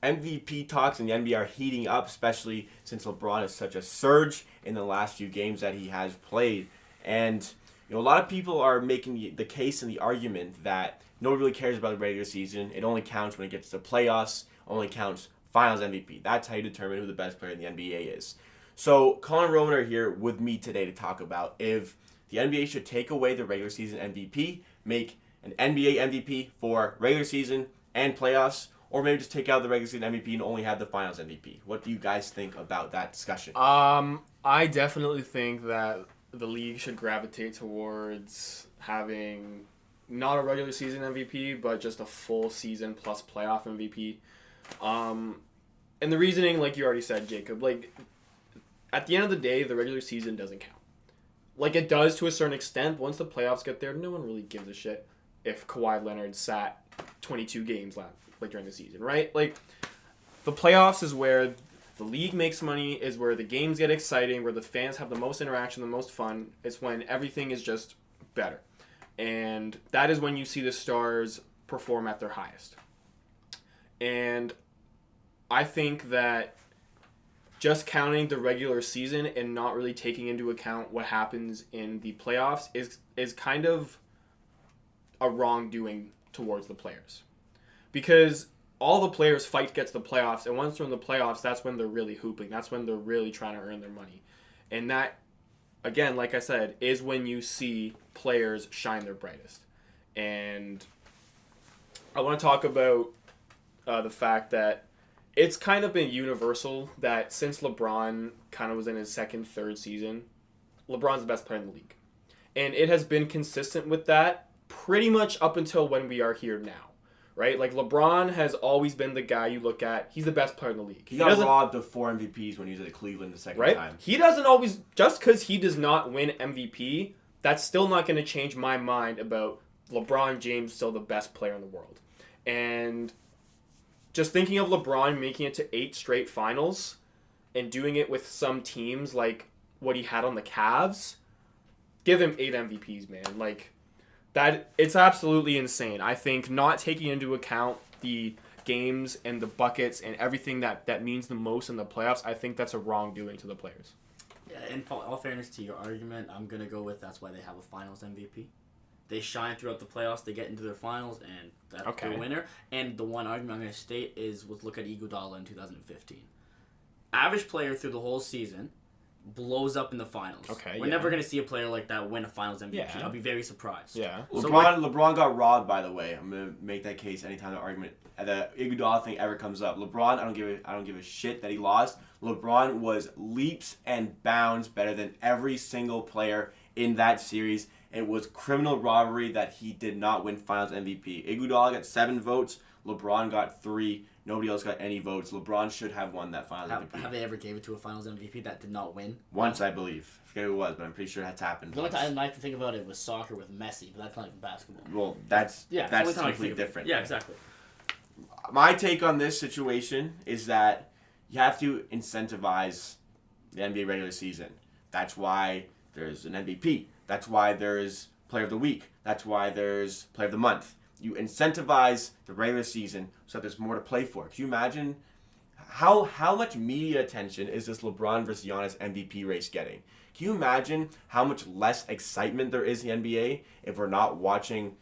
MVP talks in the NBA are heating up, especially since LeBron has such a surge in the last few games that he has played. And a lot of people are making the case and the argument that nobody really cares about the regular season. It only counts when it gets to playoffs, only counts Finals MVP. That's how you determine who the best player in the NBA is. So Colin Roman are here with me today to talk about if the NBA should take away the regular season MVP, make an NBA MVP for regular season and playoffs, or maybe just take out the regular season MVP and only have the Finals MVP. What do you guys think about that discussion? I definitely think that the league should gravitate towards having not a regular season MVP, but just a full season plus playoff MVP. And the reasoning, like you already said, Jacob, like at the end of the day, the regular season doesn't count. Like it does to a certain extent. Once the playoffs get there, no one really gives a shit if Kawhi Leonard sat 22 games during the season, right? Like the playoffs is where the league makes money, is where the games get exciting, where the fans have the most interaction, the most fun. It's when everything is just better. And that is when you see the stars perform at their highest. And I think that just counting the regular season and not really taking into account what happens in the playoffs is kind of a wrongdoing towards the players. Because all the players fight to get to the playoffs, and once they're in the playoffs, that's when they're really hooping. That's when they're really trying to earn their money. And that, again, like I said, is when you see players shine their brightest. And I want to talk about the fact that it's kind of been universal that since LeBron kind of was in his second, third season, LeBron's the best player in the league. And it has been consistent with that pretty much up until when we are here now. Right? Like, LeBron has always been the guy you look at. He's the best player in the league. He got robbed of 4 MVPs when he was at Cleveland the second time. He doesn't always... Just because he does not win MVP, that's still not going to change my mind about LeBron James still the best player in the world. And just thinking of LeBron making it to 8 straight finals and doing it with some teams like what he had on the Cavs, give him 8 MVPs, man. Like... That it's absolutely insane. I think not taking into account the games and the buckets and everything that means the most in the playoffs, I think that's a wrongdoing to the players. Yeah, in all fairness to your argument, I'm going to go with that's why they have a Finals MVP. They shine throughout the playoffs, they get into their finals, and that's their winner. And the one argument I'm going to state is look at Iguodala in 2015. Average player through the whole season, blows up in the finals. We're never going to see a player like that win a Finals MVP. Yeah. I'll be very surprised. Yeah. LeBron got robbed, by the way. I'm going to make that case anytime the Iguodala thing ever comes up. LeBron, I don't give a shit that he lost. LeBron was leaps and bounds better than every single player in that series. It was criminal robbery that he did not win Finals MVP. Iguodala got 7 votes. LeBron got 3. Nobody else got any votes. LeBron should have won that Finals MVP. Have they ever gave it to a Finals MVP that did not win? Once, I believe. I forget who it was, but I'm pretty sure that's happened. The only time I like to think about it was soccer with Messi, but that's not even basketball. Well, that's completely different. Yeah, exactly. My take on this situation is that you have to incentivize the NBA regular season. That's why there's an MVP. That's why there's Player of the Week. That's why there's Player of the Month. You incentivize the regular season so that there's more to play for. Can you imagine how much media attention is this LeBron versus Giannis MVP race getting? Can you imagine how much less excitement there is in the NBA if we're not watching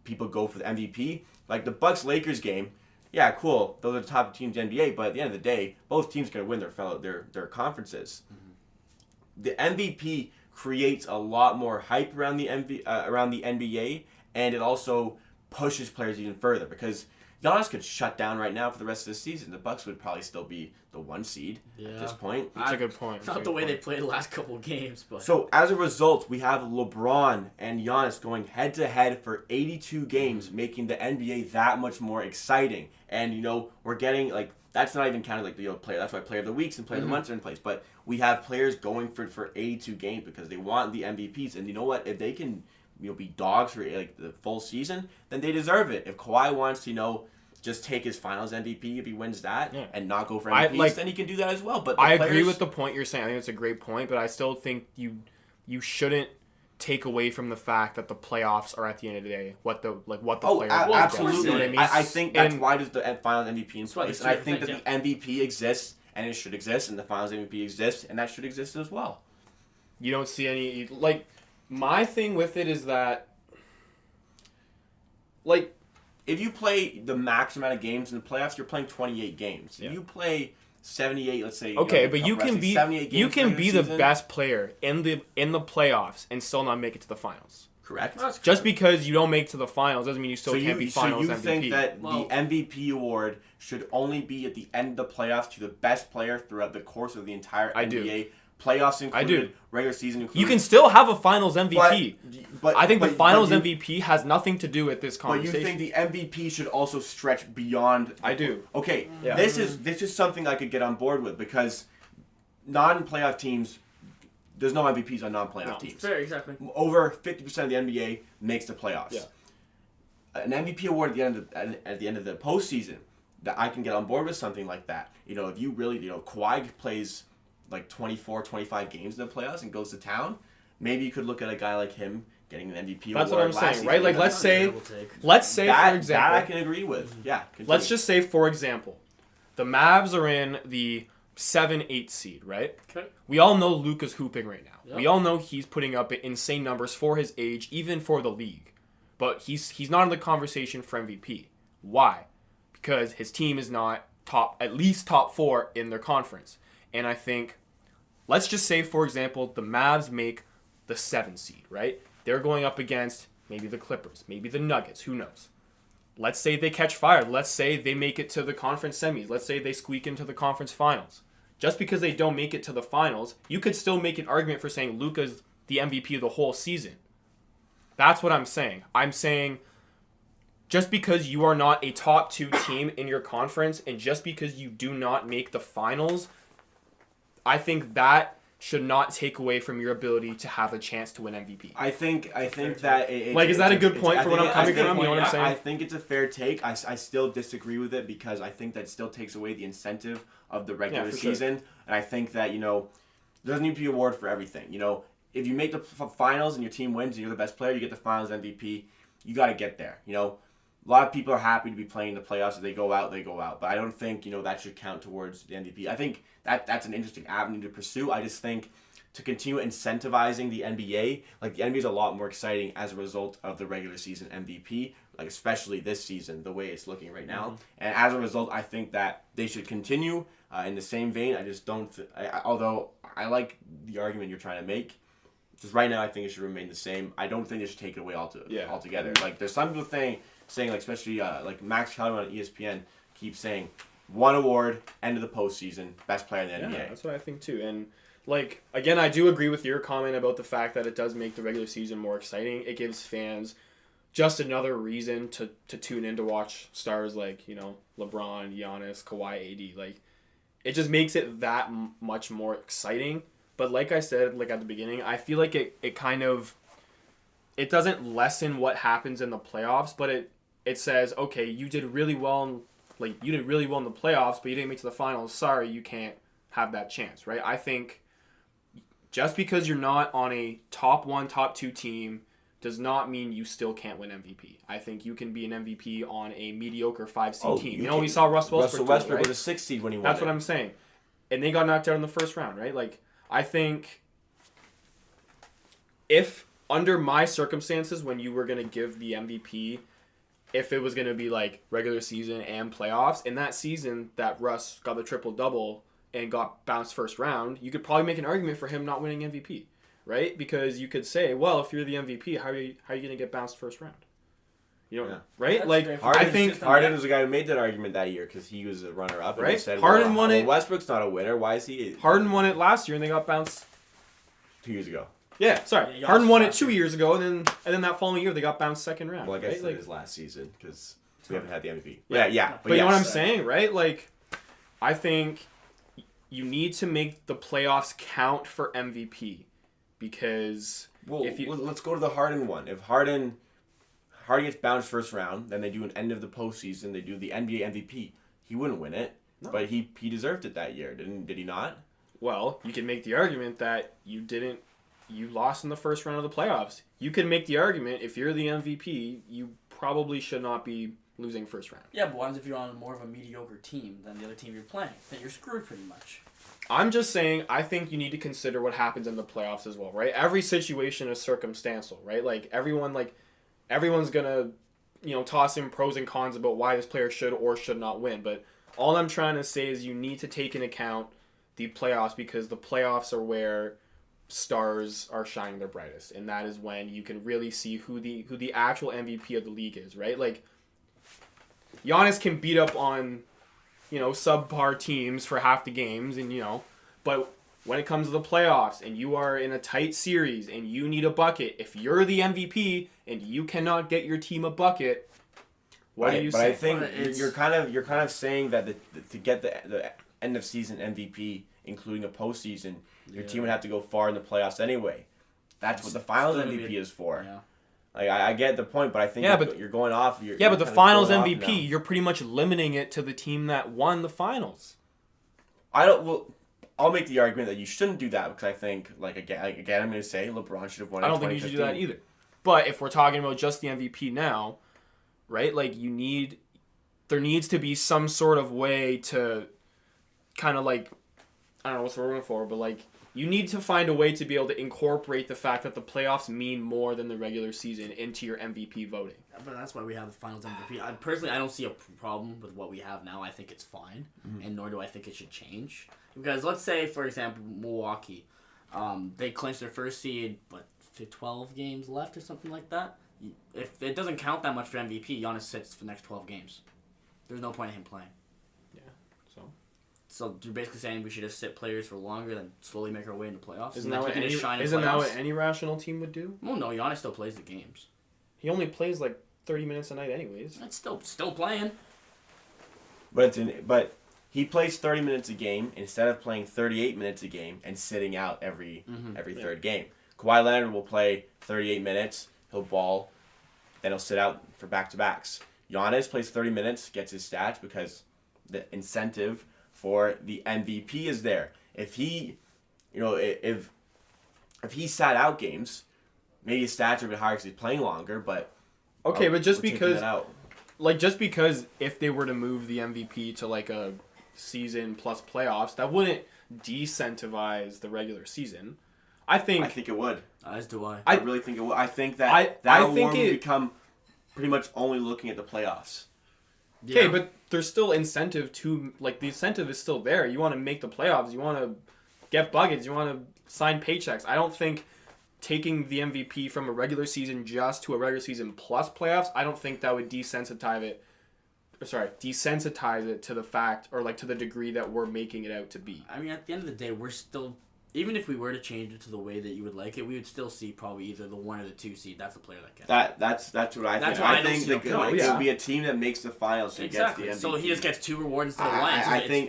people go for the MVP? Like the Bucks-Lakers game, yeah, cool. Those are the top teams in the NBA, but at the end of the day, both teams are going to win their conferences. Mm-hmm. The MVP creates a lot more hype around the NBA, and it also pushes players even further because Giannis could shut down right now for the rest of the season. The Bucks would probably still be the 1 seed at this point. That's a good point. Not the way they played the last couple of games, but so as a result, we have LeBron and Giannis going head to head for 82 games, making the NBA that much more exciting. And we're getting that's not even counted player. That's why Player of the Weeks and Player of the Months are in place. But we have players going for 82 games because they want the MVPs. And you know what? If they can be dogs for the full season, then they deserve it. If Kawhi wants to just take his Finals MVP if he wins that and not go for MVPs, then he can do that as well. But I agree with the point you're saying. I think it's a great point, but I still think you shouldn't take away from the fact that the playoffs are at the end of the day what the player absolutely. You know what I mean? I think that's why there's the Finals MVP in That's why place, there's and I two think that different the MVP exists and it should exist, and the Finals MVP exists and that should exist as well. You don't see any like my thing with it is that like if you play the max amount of games in the playoffs, you're playing 28 games. Yeah. If you play 78, let's say. Okay, but you can be 78 games you can during be the the season. best player in the playoffs and still not make it to the finals. Correct. That's Just because you don't make it to the finals doesn't mean you still can't be finals so you MVP. think that Well- the MVP award should only be at the end of the playoffs to the best player throughout the course of the entire I do. NBA? Playoffs included, regular season included. You can still have a finals MVP. But I think the finals you, MVP has nothing to do with this But you conversation. think the MVP should also stretch beyond? I do. Okay, Yeah. this is something I could get on board with because non-playoff teams, there's no MVPs on non-playoff No. teams. fair, exactly. Over 50% of the NBA makes the playoffs. Yeah. An MVP award at the end of the postseason, that I can get on board with something like that. You know, if you really, Kawhi plays like 24, 25 games in the playoffs and goes to town, maybe you could look at a guy like him getting an MVP That's award. what I'm last saying, season. right? Like, You know, let's Not a say- terrible take. Let's say, that, for example, that I can agree with. Yeah. Continue. let's just say, for example, the Mavs are in the 7-8 seed, right? Okay. We all know Luka's hooping right now. Yep. We all know he's putting up insane numbers for his age, even for the league. But he's not in the conversation for MVP. Why? Because his team is not at least top 4 in their conference. And I think, let's just say, for example, the Mavs make the 7 seed, right? They're going up against maybe the Clippers, maybe the Nuggets, who knows? Let's say they catch fire. Let's say they make it to the conference semis. Let's say they squeak into the conference finals. Just because they don't make it to the finals, you could still make an argument for saying Luka's the MVP of the whole season. That's what I'm saying. I'm saying just because you are not a top 2 team in your conference and just because you do not make the finals, I think that should not take away from your ability to have a chance to win MVP. I think that Like, is that a good point for what I'm coming from? You know what I'm saying? I think it's a fair take. I still disagree with it because I think that still takes away the incentive of the regular for sure. season. And I think that, there doesn't need to be an award for everything. If you make the finals and your team wins and you're the best player, you get the finals MVP. You got to get there. A lot of people are happy to be playing the playoffs. If they go out, they go out. But I don't think, that should count towards the MVP. I think that's an interesting avenue to pursue. I just think to continue incentivizing the NBA, like the NBA is a lot more exciting as a result of the regular season MVP, like especially this season, the way it's looking right now. And as a result, I think that they should continue in the same vein. I just don't, although I like the argument you're trying to make, just right now I think it should remain the same. I don't think they should take it away altogether. Like there's some people saying like especially like Max Kellerman on ESPN keeps saying one award, end of the postseason, best player in the NBA. Yeah, that's what I think too. And like again, I do agree with your comment about the fact that it does make the regular season more exciting. It gives fans just another reason to tune in to watch stars like LeBron, Giannis, Kawhi, AD. Like it just makes it that much more exciting. But like I said, like at the beginning, I feel like it kind of it doesn't lessen what happens in the playoffs, but it says, okay, you did really well in the playoffs, but you didn't make it to the finals. Sorry, you can't have that chance, right? I think just because you're not on a top 1, top 2 team does not mean you still can't win MVP. I think you can be an MVP on a mediocre 5-seed team. We saw Russell Westbrook Russell right? with a 6 seed when he won. That's what I'm saying. And they got knocked out in the first round, right? Like, I think if under my circumstances, when you were going to give the MVP, if it was going to be like regular season and playoffs, in that season that Russ got the triple-double and got bounced first round, you could probably make an argument for him not winning MVP, right? Because you could say, well, if you're the MVP, how are you going to get bounced first round? Right? That's Like, fair. I think Harden was the guy who made that argument that year because he was a runner-up. And Right? he said, Harden won it. Westbrook's not a winner. Why is he? Harden won it last year and they got bounced. 2 years ago. Yeah, sorry. Yeah, Harden won it last 2 year. years ago, and then that following year they got bounced second round. Well, I guess right? it is last season because we haven't had the MVP. Yeah. Yeah. But you know what I'm yes. saying, right? Like, I think you need to make the playoffs count for MVP because Well, if you let's go to the Harden one. If Harden gets bounced first round, then they do an end of the postseason. They do the NBA MVP. He wouldn't win it, but he deserved it that year, did he not? well, you can make the argument that you didn't you lost in the first round of the playoffs. You can make the argument, if you're the MVP, you probably should not be losing first round. Yeah, but what if you're on more of a mediocre team than the other team you're playing? Then you're screwed pretty much. I'm just saying, I think you need to consider what happens in the playoffs as well, right? Every situation is circumstantial, right? Like, everyone's going to, toss in pros and cons about why this player should or should not win. But all I'm trying to say is you need to take into account the playoffs, because the playoffs are where stars are shining their brightest. And that is when you can really see who the actual MVP of the league is, right? Like, Giannis can beat up on subpar teams for half the games, and but when it comes to the playoffs and you are in a tight series and you need a bucket, if you're the MVP and you cannot get your team a bucket, what do you say? But I think you're kind of saying that to get the end of season MVP, including a postseason, your team would have to go far in the playoffs anyway. That's what the finals MVP is for. Yeah. Like, I get the point, but I think you're going off. But the finals MVP, you're pretty much limiting it to the team that won the finals. I'll make the argument that you shouldn't do that, because I think, again, I'm going to say LeBron should have won. I don't think you should do that either. But if we're talking about just the MVP now, right? Like, there needs to be some sort of way to kind of I don't know what's the word for, but you need to find a way to be able to incorporate the fact that the playoffs mean more than the regular season into your MVP voting. But that's why we have the finals MVP. I don't see a problem with what we have now. I think it's fine, and nor do I think it should change. Because let's say, for example, Milwaukee, they clinched their first seed, 12 games left or something like that. If it doesn't count that much for MVP, Giannis sits for the next 12 games. There's no point in him playing. So you're basically saying we should just sit players for longer than slowly make our way into playoffs? Isn't that what any rational team would do? Well, no, Giannis still plays the games. He only plays 30 minutes a night anyways. That's still playing. But he plays 30 minutes a game instead of playing 38 minutes a game and sitting out every third game. Kawhi Leonard will play 38 minutes, he'll ball, then he'll sit out for back-to-backs. Giannis plays 30 minutes, gets his stats because the incentive for the MVP is there. If he, if he sat out games, maybe his stats are a bit higher because he's playing longer. But but just because if they were to move the MVP to a season plus playoffs, that wouldn't decentivize the regular season. I think it would. As do I. I really think it would. I think that award would become pretty much only looking at the playoffs. Okay, but there's still incentive to, the incentive is still there. You want to make the playoffs. You want to get buckets. You want to sign paychecks. I don't think taking the MVP from a regular season just to a regular season plus playoffs, I don't think that would desensitize it to the fact, or to the degree that we're making it out to be. I mean, at the end of the day, we're still, even if we were to change it to the way that you would like it, we would still see probably either the 1 or the 2 seed. That's the player that gets it. That's what I think. I think it would be a team that makes the finals who gets the MVP. So he just gets 2 rewards instead of 1.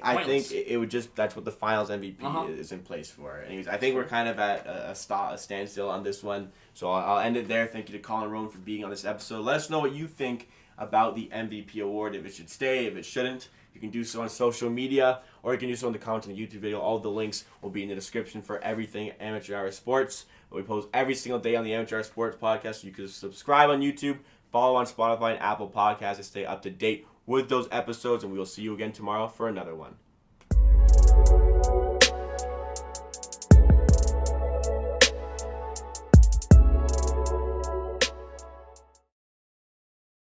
I think it would just, that's what the finals MVP is in place for. Anyways, I think we're kind of at a standstill on this one. So I'll end it there. Thank you to Colin Rowan for being on this episode. Let us know what you think about the MVP award, if it should stay, if it shouldn't. You can do so on social media, or you can do so in the comments on the YouTube video. All the links will be in the description for everything Amateur Hour Sports. We post every single day on the Amateur Hour Sports podcast. You can subscribe on YouTube, follow on Spotify and Apple Podcasts to stay up to date with those episodes, and we will see you again tomorrow for another one.